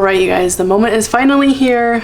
right, you guys, the moment is finally here.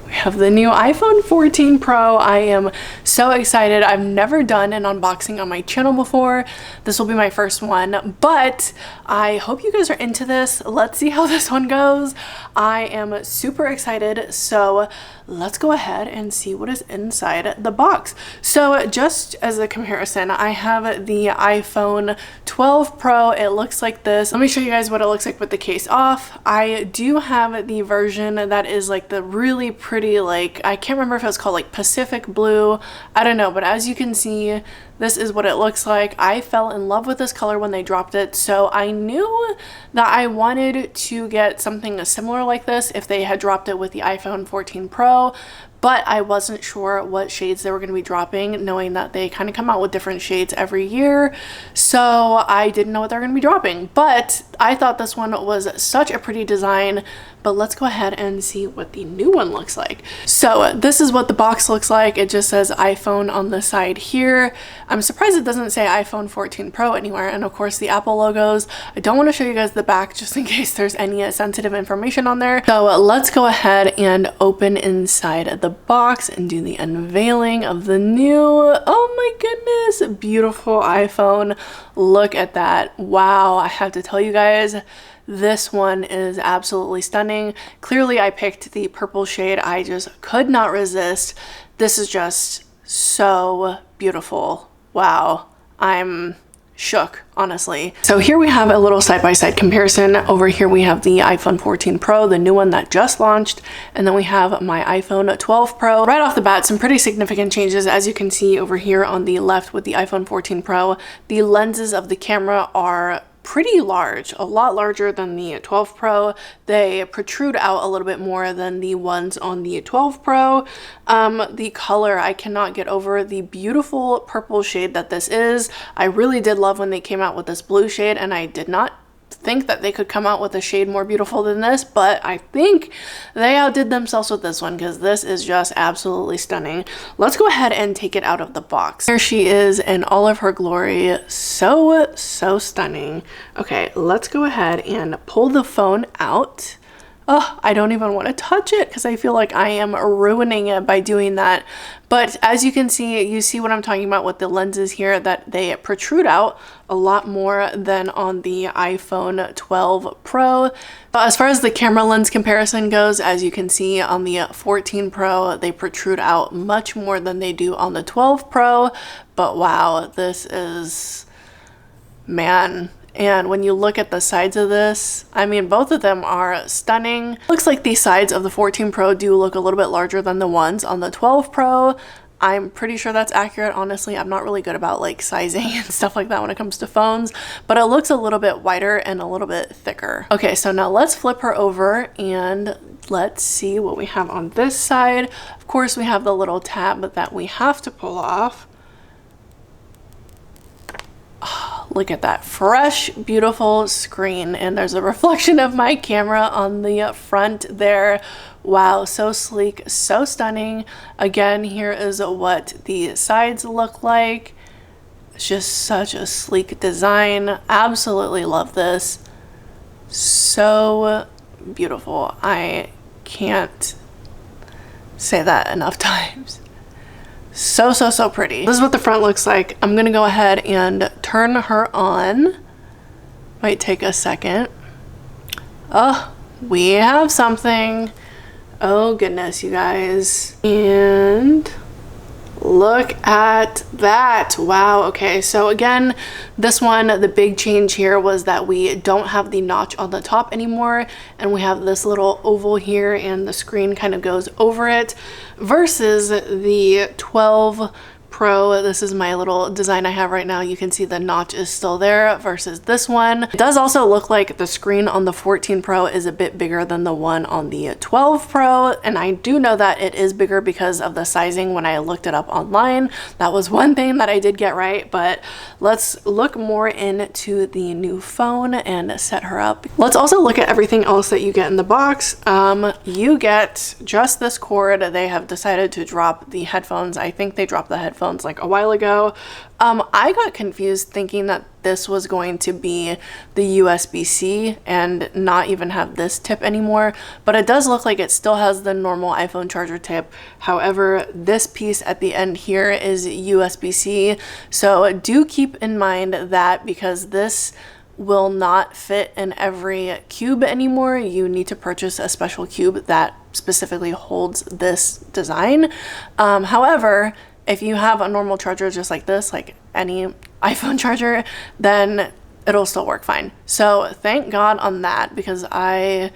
We have the new iPhone 14 Pro. I am so excited. I've never done an unboxing on my channel before. This will be my first one, but I hope you guys are into this. Let's see how this one goes. I am super excited, so let's go ahead and see what is inside the box. So just as a comparison, I have the iPhone 12 Pro. It looks like this. Let me show you guys what it looks like with the case off. I do have the version that is like the really pretty, like, I can't remember if it was called like Pacific Blue. I don't know, but as you can see, this is what it looks like. I fell in love with this color when they dropped it, so I knew that I wanted to get something similar like this if they had dropped it with the iPhone 14 Pro, but I wasn't sure what shades they were going to be dropping, knowing that they kind of come out with different shades every year, so I didn't know what they're going to be dropping. But I thought this one was such a pretty design, but let's go ahead and see what the new one looks like. So this is what the box looks like. It just says iPhone on the side here. I'm surprised it doesn't say iPhone 14 Pro anywhere, and of course the Apple logos. I don't want to show you guys the back just in case there's any sensitive information on there. So let's go ahead and open inside the box and do the unveiling of the new, oh my goodness, beautiful iPhone. Look at that. Wow, I have to tell you guys, this one is absolutely stunning. Clearly I picked the purple shade. I just could not resist. This is just so beautiful. Wow, I'm shook, honestly. So here we have a little side-by-side comparison. Over here we have the iPhone 14 Pro, the new one that just launched, and then we have my iPhone 12 Pro. Right off the bat, some pretty significant changes. As you can see over here on the left with the iPhone 14 Pro, the lenses of the camera are pretty large, a lot larger than the 12 Pro. They protrude out a little bit more than the ones on the 12 Pro. The color, I cannot get over the beautiful purple shade that this is. I really did love when they came out with this blue shade, and I did not think that they could come out with a shade more beautiful than this, but I think they outdid themselves with this one because this is just absolutely stunning. Let's go ahead and take it out of the box. Here she is in all of her glory. So stunning. Okay, let's go ahead and pull the phone out. Oh, I don't even want to touch it because I feel like I am ruining it by doing that. But as you can see, you see what I'm talking about with the lenses here, that they protrude out a lot more than on the iPhone 12 Pro. As far as the camera lens comparison goes, as you can see on the 14 Pro, they protrude out much more than they do on the 12 Pro. But wow, this is, man. And when you look at the sides of this, I mean, both of them are stunning. Looks like the sides of the 14 Pro do look a little bit larger than the ones on the 12 Pro. I'm pretty sure that's accurate. Honestly, I'm not really good about like sizing and stuff like that when it comes to phones, but it looks a little bit wider and a little bit thicker. Okay, so now let's flip her over and let's see what we have on this side. Of course, we have the little tab that we have to pull off. Look at that fresh, beautiful screen, and there's a reflection of my camera on the front there. Wow, so sleek, so stunning. Again, here is what the sides look like. It's just such a sleek design. Absolutely love this. So beautiful. I can't say that enough times. So pretty. This is what the front looks like. I'm gonna go ahead and turn her on. Might take a second. Oh, we have something. Oh goodness, you guys. And look at that. Wow. Okay, so again, this one, the big change here was that we don't have the notch on the top anymore, and we have this little oval here, and the screen kind of goes over it, versus the 12 Pro. This is my little design I have right now. You can see the notch is still there versus this one. It does also look like the screen on the 14 Pro is a bit bigger than the one on the 12 Pro, and I do know that it is bigger because of the sizing when I looked it up online. That was one thing that I did get right, but let's look more into the new phone and set her up. Let's also look at everything else that you get in the box. You get just this cord. They have decided to drop the headphones. I think they dropped the headphones headphones like a while ago. I got confused thinking that this was going to be the USB-C and not even have this tip anymore, but it does look like it still has the normal iPhone charger tip. However, this piece at the end here is USB-C, so do keep in mind that because this will not fit in every cube anymore, you need to purchase a special cube that specifically holds this design. However, if you have a normal charger just like this, like any iPhone charger, then it'll still work fine. So thank God on that, because I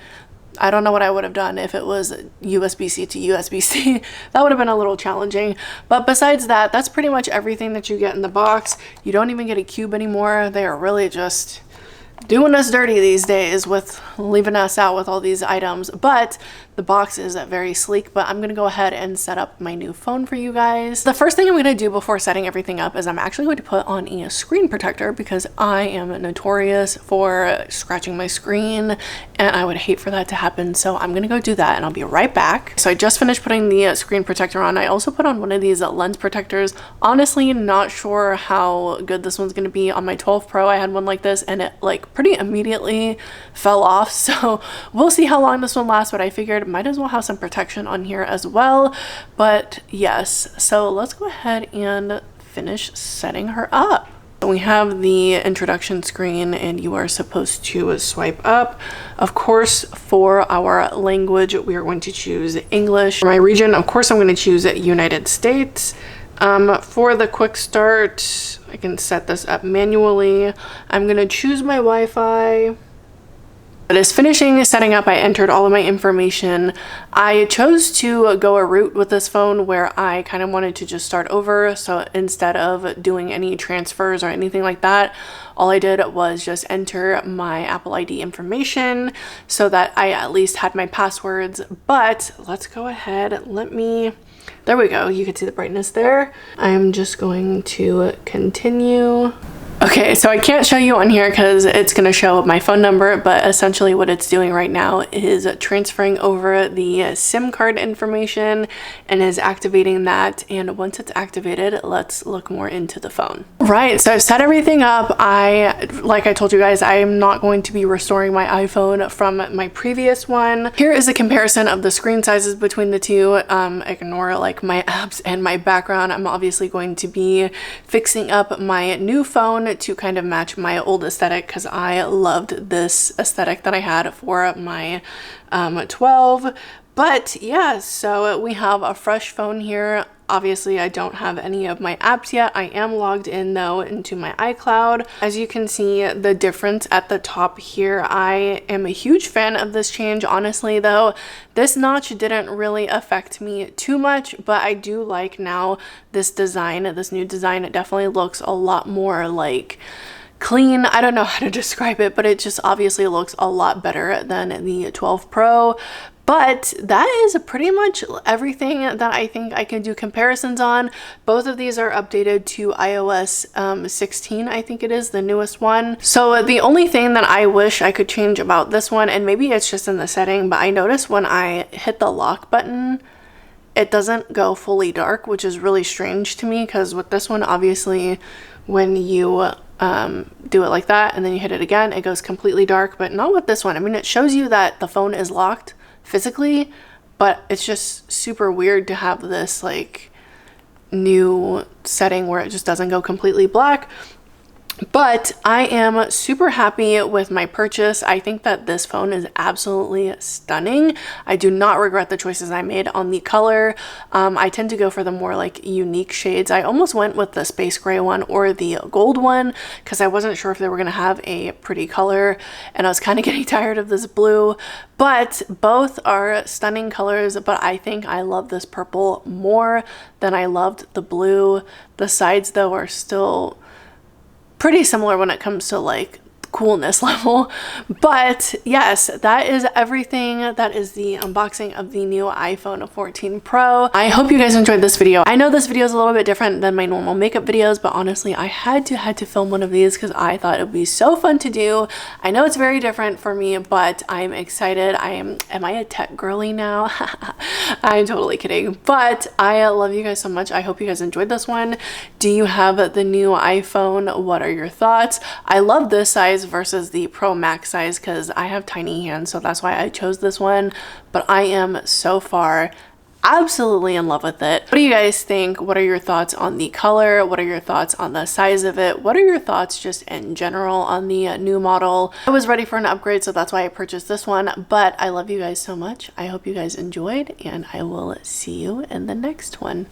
don't know what I would have done if it was USB-C to USB-C. That would have been a little challenging. But besides that, that's pretty much everything that you get in the box. You don't even get a cube anymore. They are really just doing us dirty these days with leaving us out with all these items, but the box is very sleek. But I'm gonna go ahead and set up my new phone for you guys. The first thing I'm gonna do before setting everything up is I'm actually going to put on a screen protector, because I am notorious for scratching my screen and I would hate for that to happen. So I'm gonna go do that and I'll be right back. So I just finished putting the screen protector on. I also put on one of these lens protectors. Honestly, not sure how good this one's gonna be. On my 12 Pro, I had one like this and it like pretty immediately fell off. So we'll see how long this one lasts, but I figured might as well have some protection on here as well. But yes, so let's go ahead and finish setting her up. We have the introduction screen and you are supposed to swipe up. Of course, for our language, we are going to choose English. For my region, of course, I'm going to choose United States. For the quick start, I can set this up manually. I'm going to choose my Wi-Fi. It is finishing setting up. I entered all of my information. I chose to go a route with this phone where I kind of wanted to just start over. So instead of doing any transfers or anything like that, all I did was just enter my Apple ID information so that I at least had my passwords. But let's go ahead. There we go. You can see the brightness there. I'm just going to continue. Okay, so I can't show you on here because it's going to show my phone number, but essentially what it's doing right now is transferring over the SIM card information and is activating that. And once it's activated, let's look more into the phone. Right, so I've set everything up. Like I told you guys, I am not going to be restoring my iPhone from my previous one. Here is a comparison of the screen sizes between the two. Ignore like my apps and my background. I'm obviously going to be fixing up my new phone to kind of match my old aesthetic, because I loved this aesthetic that I had for my 12. But yeah, so we have a fresh phone here. Obviously, I don't have any of my apps yet. I am logged in though into my iCloud. As you can see the difference at the top here, I am a huge fan of this change. Honestly though, this notch didn't really affect me too much, but I do like now this design, this new design. It definitely looks a lot more like clean. I don't know how to describe it, but it just obviously looks a lot better than the 12 Pro. But that is pretty much everything that I think I can do comparisons on. Both of these are updated to iOS 16, I think it is, the newest one. So the only thing that I wish I could change about this one, and maybe it's just in the setting, but I noticed when I hit the lock button, it doesn't go fully dark, which is really strange to me, because with this one, obviously, when you do it like that and then you hit it again, it goes completely dark, but not with this one. I mean, it shows you that the phone is locked physically, but it's just super weird to have this like new setting where it just doesn't go completely black. But I am super happy with my purchase. I think that this phone is absolutely stunning. I do not regret the choices I made on the color. I tend to go for the more like unique shades. I almost went with the space gray one or the gold one because I wasn't sure if they were going to have a pretty color, and I was kind of getting tired of this blue. But both are stunning colors, but I think I love this purple more than I loved the blue. The sides though are still pretty similar when it comes to like coolness level. But yes, that is everything. That is the unboxing of the new iPhone 14 Pro. I hope you guys enjoyed this video. I know this video is a little bit different than my normal makeup videos, but honestly, I had to film one of these because I thought it would be so fun to do. I know it's very different for me, but I'm excited. Am I a tech girly now? I'm totally kidding, but I love you guys so much. I hope you guys enjoyed this one. Do you have the new iPhone? What are your thoughts? I love this size versus the Pro Max size because I have tiny hands, so that's why I chose this one. But I am so far absolutely in love with it. What do you guys think? What are your thoughts on the color? What are your thoughts on the size of it? What are your thoughts just in general on the new model? I was ready for an upgrade, so that's why I purchased this one. But I love you guys so much. I hope you guys enjoyed, and I will see you in the next one.